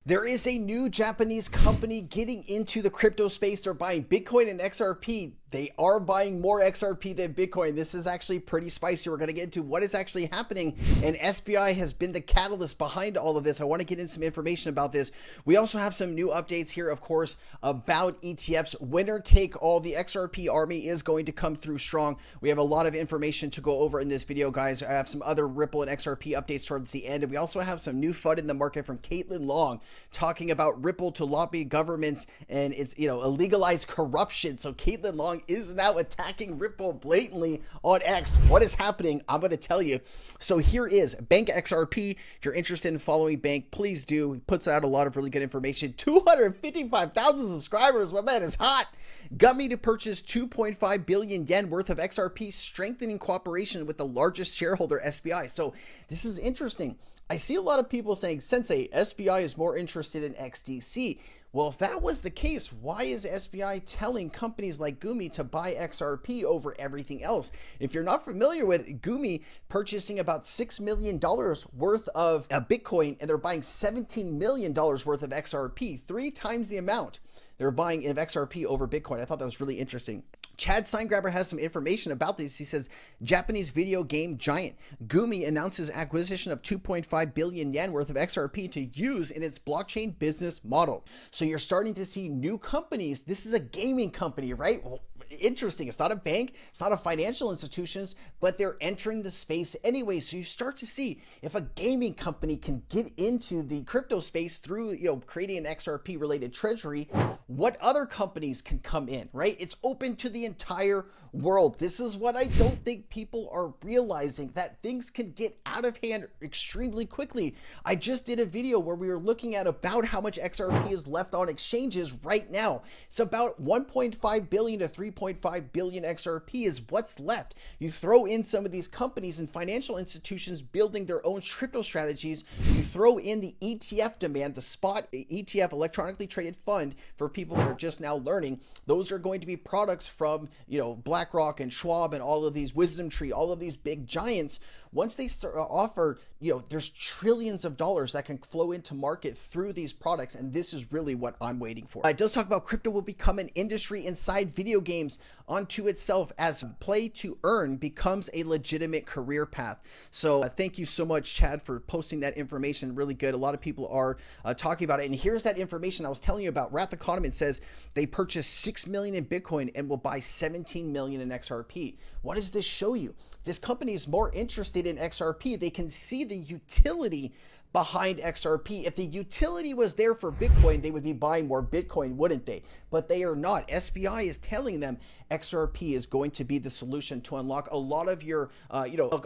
There is a new Japanese company getting into the crypto space. They're buying Bitcoin and XRP. They are buying more XRP than Bitcoin. This is actually pretty spicy. We're going to get into what is actually happening, and SBI has been the catalyst behind all of this. I want to get into some information about this. We also have some new updates here, of course, about ETFs. Winner take all. The XRP Army is going to come through strong. We have a lot of information to go over in this video, guys. I have some other Ripple and XRP updates towards the end, and we also have some new FUD in the market from Caitlin Long talking about Ripple to lobby governments and it's, a legalized corruption. So Caitlin Long is now attacking Ripple blatantly on X. What is happening? I'm going to tell you. So here is Bank XRP. If you're interested in following Bank, please do. He puts out a lot of really good information. 255,000 subscribers. My man is hot. Gumi to purchase 2.5 billion yen worth of XRP, strengthening cooperation with the largest shareholder, SBI. So this is interesting. I see a lot of people saying, Sensei, SBI is more interested in XDC. Well, if that was the case, why is SBI telling companies like Gumi to buy XRP over everything else? If you're not familiar with Gumi purchasing about $6 million worth of Bitcoin, and they're buying $17 million worth of XRP, 3 times the amount they're buying of XRP over Bitcoin. I thought that was really interesting. Chad Signgrabber has some information about this. He says, Japanese video game giant Gumi announces acquisition of 2.5 billion yen worth of XRP to use in its blockchain business model. So you're starting to see new companies. This is a gaming company, right? Well, interesting. It's not a bank, it's not a financial institutions, but they're entering the space anyway. So you start to see if a gaming company can get into the crypto space through, creating an XRP related treasury, what other companies can come in, right? It's open to the entire world. This is what I don't think people are realizing, that things can get out of hand extremely quickly. I just did a video where we were looking at about how much XRP is left on exchanges right now. It's about 1.5 billion to 3.5 billion XRP is what's left. You throw in some of these companies and financial institutions building their own crypto strategies. You throw in the ETF demand, the spot ETF, electronically traded fund, for people that are just now learning. Those are going to be products from, BlackRock and Schwab and all of these, Wisdom Tree, all of these big giants. Once they start offer, there's trillions of dollars that can flow into market through these products. And this is really what I'm waiting for. It does talk about crypto will become an industry inside video games onto itself as play to earn becomes a legitimate career path. So thank you so much, Chad, for posting that information. Really good. A lot of people are talking about it. And here's that information I was telling you about. Wrath Economy says they purchased 6 million in Bitcoin and will buy 17 million in XRP. What does this show you? This company is more interested in XRP. They can see the utility behind XRP. If the utility was there for Bitcoin, they would be buying more Bitcoin, wouldn't they? But they are not. SBI is telling them XRP is going to be the solution to unlock a lot of your,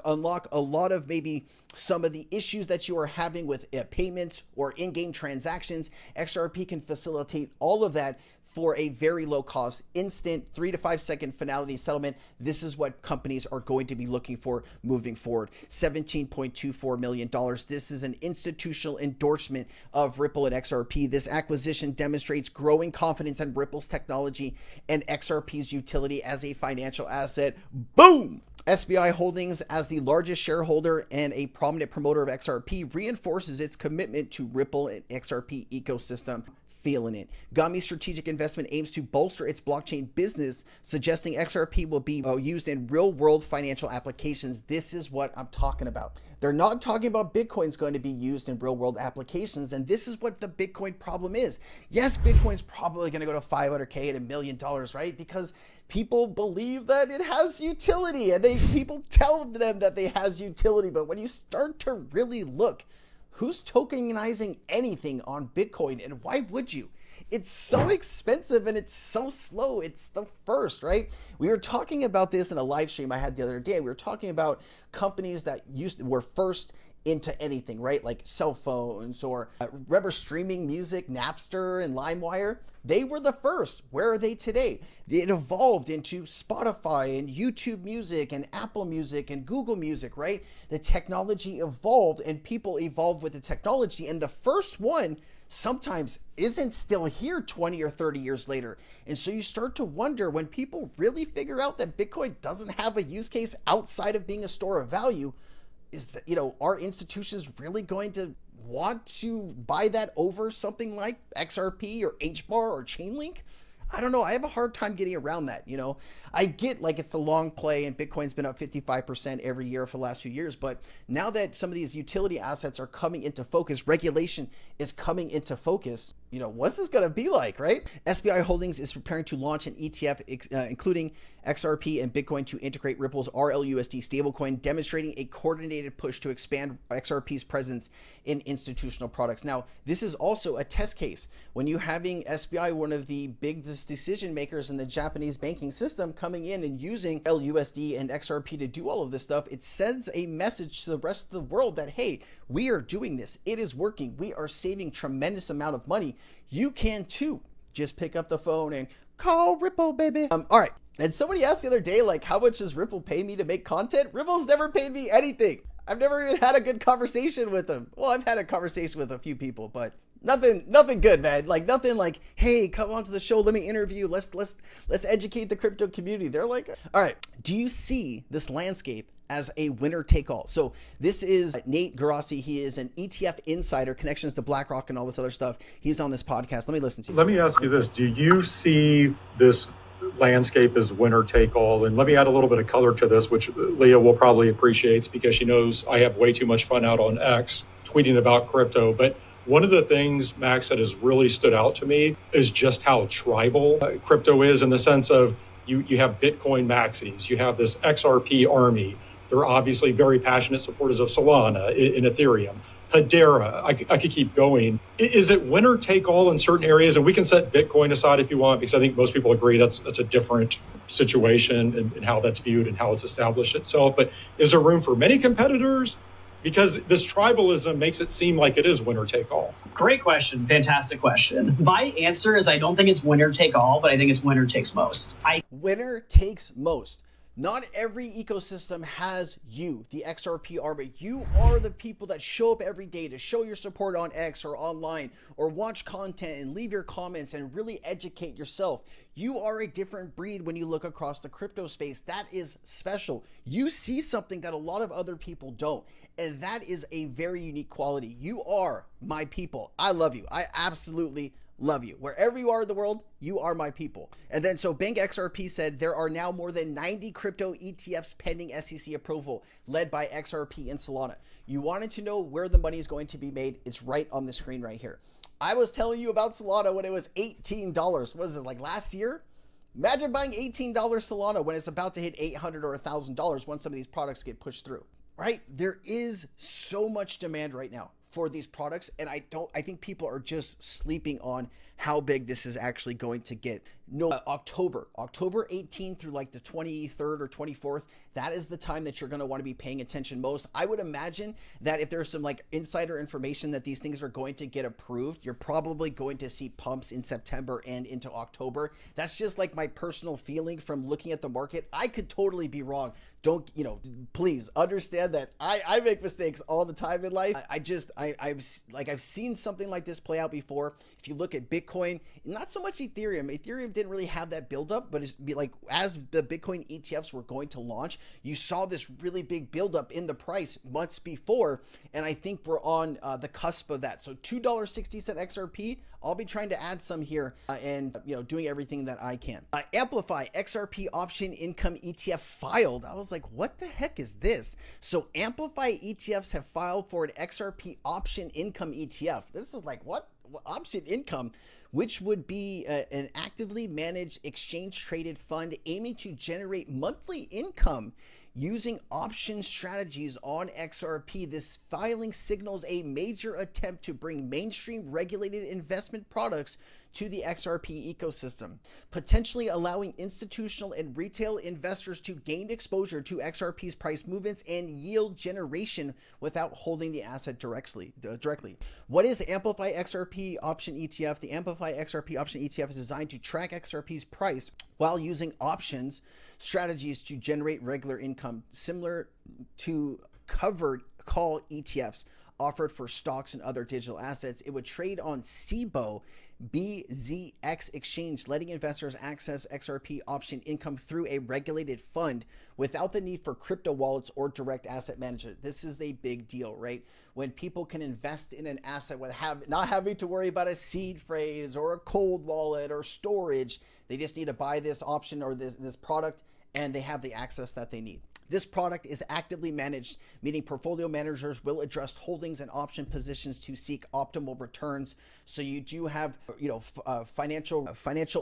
unlock a lot of maybe some of the issues that you are having with payments or in-game transactions. XRP can facilitate all of that for a very low cost, instant 3 to 5 second finality settlement. This is what companies are going to be looking for moving forward. $17.24 million. This is an institutional endorsement of Ripple and XRP. This acquisition demonstrates growing confidence in Ripple's technology and XRP's utility as a financial asset. Boom! SBI Holdings, as the largest shareholder and a prominent promoter of XRP, reinforces its commitment to Ripple and XRP ecosystem. Feeling it. Gumi's strategic investment aims to bolster its blockchain business, suggesting XRP will be used in real-world financial applications. This is what I'm talking about. They're not talking about Bitcoin's going to be used in real-world applications, and this is what the Bitcoin problem is. Yes, Bitcoin's probably going to go to 500K and $1 million, right? Because people believe that it has utility, and people tell them that it has utility. But when you start to really look, who's tokenizing anything on Bitcoin, and why would you? It's so expensive and it's so slow. It's the first, right? We were talking about this in a live stream I had the other day. We were talking about companies that were first into anything, right? Like cell phones, or remember streaming music, Napster and LimeWire? They were the first. Where are they today? It evolved into Spotify and YouTube Music and Apple Music and Google Music, right? The technology evolved and people evolved with the technology. And the first one sometimes isn't still here 20 or 30 years later. And so you start to wonder, when people really figure out that Bitcoin doesn't have a use case outside of being a store of value, is that, are institutions really going to want to buy that over something like XRP or HBAR or Chainlink? I don't know. I have a hard time getting around that. You know, I get like it's the long play and Bitcoin's been up 55% every year for the last few years. But now that some of these utility assets are coming into focus, regulation is coming into focus. You know, what's this going to be like, right? SBI Holdings is preparing to launch an ETF, including XRP and Bitcoin, to integrate Ripple's RLUSD stablecoin, demonstrating a coordinated push to expand XRP's presence in institutional products. Now, this is also a test case. When you're having SBI, one of the biggest decision makers in the Japanese banking system, coming in and using LUSD and XRP to do all of this stuff, it sends a message to the rest of the world that, hey, we are doing this. It is working. We are saving tremendous amount of money. You can too. Just pick up the phone and call Ripple, baby. All right. And somebody asked the other day, like, how much does Ripple pay me to make content? Ripple's never paid me anything. I've never even had a good conversation with them. Well, I've had a conversation with a few people, but nothing good, man. Like nothing like, hey, come on to the show. Let me interview. Let's educate the crypto community. They're like, all right. Do you see this landscape as a winner take all? So this is Nate Garassi. He is an ETF insider, connections to BlackRock and all this other stuff. He's on this podcast. Let me listen to you. Let me ask you this. Do you see this landscape as winner take all? And let me add a little bit of color to this, which Leah will probably appreciate because she knows I have way too much fun out on X tweeting about crypto. But one of the things, Max, that has really stood out to me is just how tribal crypto is, in the sense of you have Bitcoin maxis, you have this XRP army. They're obviously very passionate supporters of Solana in Ethereum. Hedera, I could keep going. Is it winner take all in certain areas? And we can set Bitcoin aside if you want, because I think most people agree that's a different situation and how that's viewed and how it's established itself. But is there room for many competitors? Because this tribalism makes it seem like it is winner take all. Great question. Fantastic question. My answer is I don't think it's winner take all, but I think it's winner takes most. Winner takes most. Not every ecosystem has you, the XRP Army. You are the people that show up every day to show your support on X or online, or watch content and leave your comments and really educate yourself. You are a different breed when you look across the crypto space. That is special. You see something that a lot of other people don't. And that is a very unique quality. You are my people. I love you. I absolutely love you. Wherever you are in the world, you are my people. And then so Bank XRP said there are now more than 90 crypto ETFs pending SEC approval, led by XRP and Solana. You wanted to know where the money is going to be made? It's right on the screen right here. I was telling you about Solana when it was $18. What is it, like last year? Imagine buying $18 Solana when it's about to hit $800 or $1,000 once some of these products get pushed through, right? There is so much demand right now for these products, and I think people are just sleeping on how big this is actually going to get. No, October 18th through like the 23rd or 24th, that is the time that you're going to want to be paying attention most. I would imagine that if there's some like insider information that these things are going to get approved, you're probably going to see pumps in September and into October. That's just like my personal feeling from looking at the market. I could totally be wrong. Don't, please understand that I make mistakes all the time in life. I've seen something like this play out before. If you look at Bitcoin, not so much Ethereum didn't really have that buildup, but it's like as the Bitcoin ETFs were going to launch, you saw this really big buildup in the price months before. And I think we're on the cusp of that. So $2.60 XRP, I'll be trying to add some here and doing everything that I can. Amplify XRP option income ETF filed. I was like, what the heck is this? So Amplify ETFs have filed for an XRP option income ETF. This is like, what option income? Which would be an actively managed exchange traded fund aiming to generate monthly income using option strategies on XRP. This filing signals a major attempt to bring mainstream regulated investment products to the XRP ecosystem, potentially allowing institutional and retail investors to gain exposure to XRP's price movements and yield generation without holding the asset directly. What is Amplify XRP option ETF? The Amplify XRP option ETF is designed to track XRP's price while using options strategies to generate regular income, similar to covered call ETFs offered for stocks and other digital assets. It would trade on CBOE BZX Exchange, letting investors access XRP option income through a regulated fund without the need for crypto wallets or direct asset management. This is a big deal, right? When people can invest in an asset without not having to worry about a seed phrase or a cold wallet or storage, they just need to buy this option or this product, and they have the access that they need. This product is actively managed, meaning portfolio managers will adjust holdings and option positions to seek optimal returns. So you do have, financial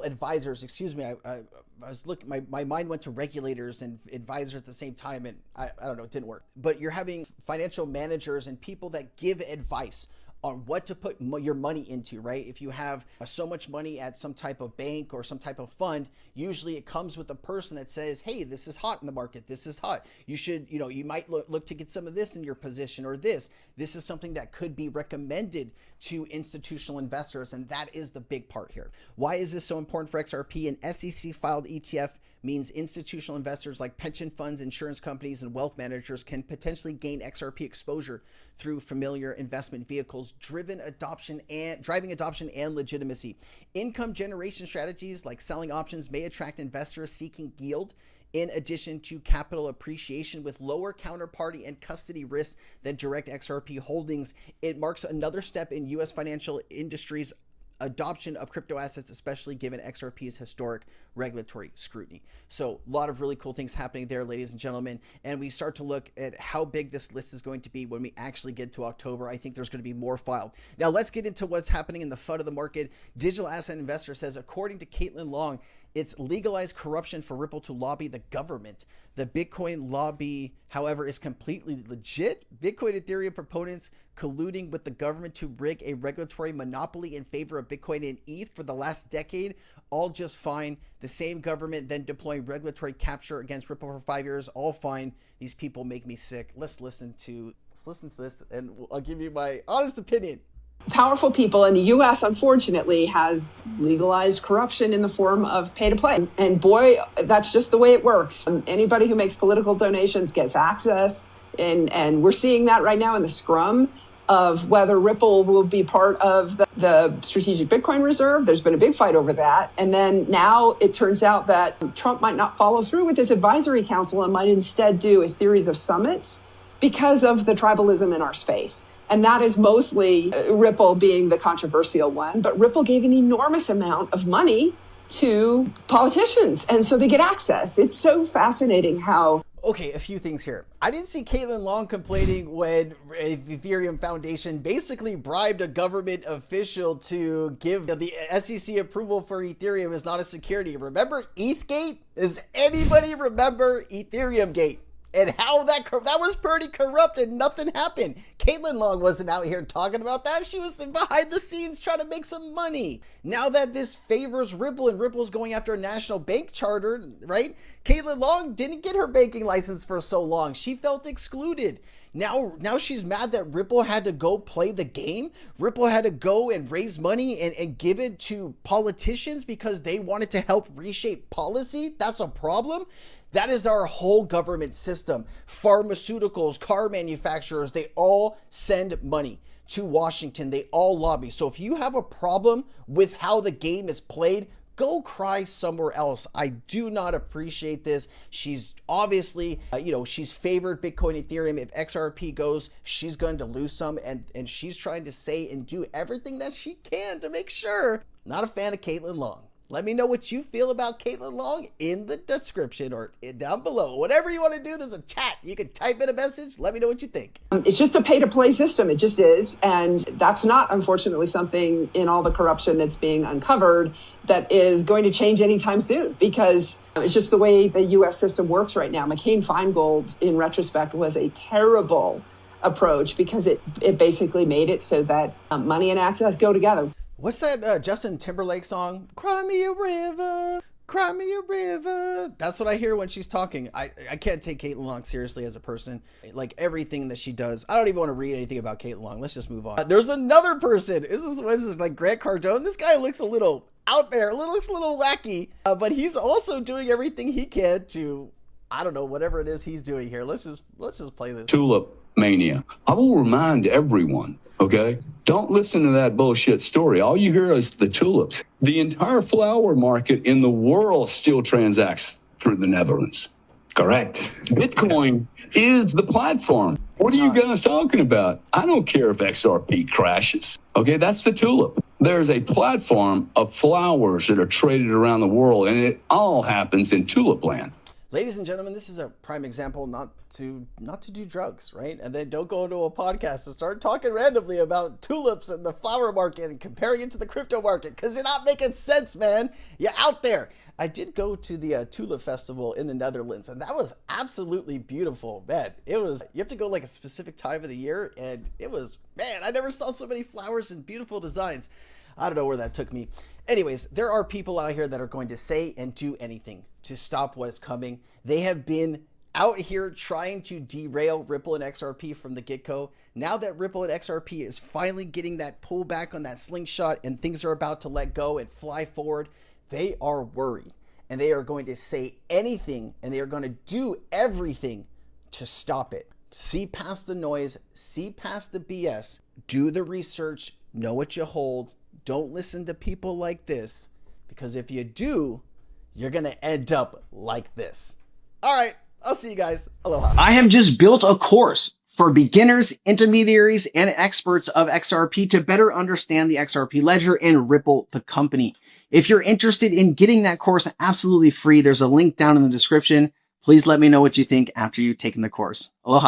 advisors. Excuse me, I was looking. My mind went to regulators and advisors at the same time, and I don't know, it didn't work. But you're having financial managers and people that give advice on what to put your money into, right? If you have so much money at some type of bank or some type of fund, usually it comes with a person that says, hey, this is hot in the market. This is hot. You should, you might look to get some of this in your position, or this is something that could be recommended to institutional investors. And that is the big part here. Why is this so important for XRP? An SEC filed ETF means institutional investors like pension funds, insurance companies, and wealth managers can potentially gain XRP exposure through familiar investment vehicles, driving adoption and legitimacy. Income generation strategies like selling options may attract investors seeking yield, in addition to capital appreciation with lower counterparty and custody risks than direct XRP holdings. It marks another step in U.S. financial industry's adoption of crypto assets, especially given XRP's historic regulatory scrutiny. So a lot of really cool things happening there, ladies and gentlemen. And we start to look at how big this list is going to be when we actually get to October. I think there's going to be more filed. Now let's get into what's happening in the FUD of the market. Digital Asset Investor says, according to Caitlin Long, it's legalized corruption for Ripple to lobby the government. The Bitcoin lobby, however, is completely legit. Bitcoin Ethereum proponents colluding with the government to rig a regulatory monopoly in favor of Bitcoin and ETH for the last decade, all just fine. The same government then deploying regulatory capture against Ripple for 5 years, all fine. These people make me sick. Let's listen to this, and I'll give you my honest opinion. Powerful people in the U.S., unfortunately, has legalized corruption in the form of pay to play. And boy, that's just the way it works. Anybody who makes political donations gets access. And we're seeing that right now in the scrum of whether Ripple will be part of the strategic Bitcoin reserve. There's been a big fight over that. And then now it turns out that Trump might not follow through with his advisory council and might instead do a series of summits because of the tribalism in our space. And that is mostly Ripple being the controversial one. But Ripple gave an enormous amount of money to politicians. And so they get access. It's so fascinating how... Okay, a few things here. I didn't see Caitlin Long complaining when the Ethereum Foundation basically bribed a government official to give the SEC approval for Ethereum as not a security. Remember ETHgate? Does anybody remember Ethereum Gate? And how that was pretty corrupt and nothing happened. Caitlin Long wasn't out here talking about that. She was behind the scenes trying to make some money. Now that this favors Ripple and Ripple's going after a national bank charter, right? Caitlin Long didn't get her banking license for so long. She felt excluded. Now she's mad that Ripple had to go play the game. Ripple had to go and raise money and give it to politicians because they wanted to help reshape policy. That's a problem. That is our whole government system. Pharmaceuticals, car manufacturers, they all send money to Washington. They all lobby. So if you have a problem with how the game is played, go cry somewhere else. I do not appreciate this. She's obviously, she's favored Bitcoin, Ethereum. If XRP goes, she's going to lose some. And she's trying to say and do everything that she can to make sure. Not a fan of Caitlin Long. Let me know what you feel about Caitlin Long in the description or down below. Whatever you want to do, there's a chat. You can type in a message. Let me know what you think. It's just a pay-to-play system. It just is. And that's not, unfortunately, something in all the corruption that's being uncovered that is going to change anytime soon, because it's just the way the U.S. system works right now. McCain-Feingold, in retrospect, was a terrible approach because it basically made it so that money and access go together. What's that Justin Timberlake song? Cry me a river, cry me a river. That's what I hear when she's talking. I can't take Caitlin Long seriously as a person. Like everything that she does. I don't even want to read anything about Caitlin Long. Let's just move on. There's another person. This is like Grant Cardone. This guy looks a little out there, looks a little wacky, but he's also doing everything he can to, I don't know, whatever it is he's doing here. Let's just play this. Tulip. mania. I will remind everyone, okay? Don't listen to that bullshit story. All you hear is the tulips. The entire flower market in the world still transacts through the Netherlands. Correct. Bitcoin is the platform. What are you guys talking about? I don't care if XRP crashes. Okay, that's the tulip. There's a platform of flowers that are traded around the world, and it all happens in tulip land. Ladies and gentlemen, this is a prime example not to do drugs, right? And then don't go into a podcast and start talking randomly about tulips and the flower market and comparing it to the crypto market, because you're not making sense, man. You're out there. I did go to the Tulip Festival in the Netherlands, and that was absolutely beautiful, man. It was, you have to go like a specific time of the year, and it was, man, I never saw so many flowers and beautiful designs. I don't know where that took me. Anyways, there are people out here that are going to say and do anything to stop what is coming. They have been out here trying to derail Ripple and XRP from the get-go. Now that Ripple and XRP is finally getting that pullback on that slingshot and things are about to let go and fly forward, they are worried, and they are going to say anything, and they are going to do everything to stop it. See past the noise, see past the BS, do the research, know what you hold. Don't listen to people like this, because if you do, you're going to end up like this. All right, I'll see you guys. Aloha. I have just built a course for beginners, intermediaries, and experts of XRP to better understand the XRP ledger and Ripple, the company. If you're interested in getting that course absolutely free, there's a link down in the description. Please let me know what you think after you've taken the course. Aloha.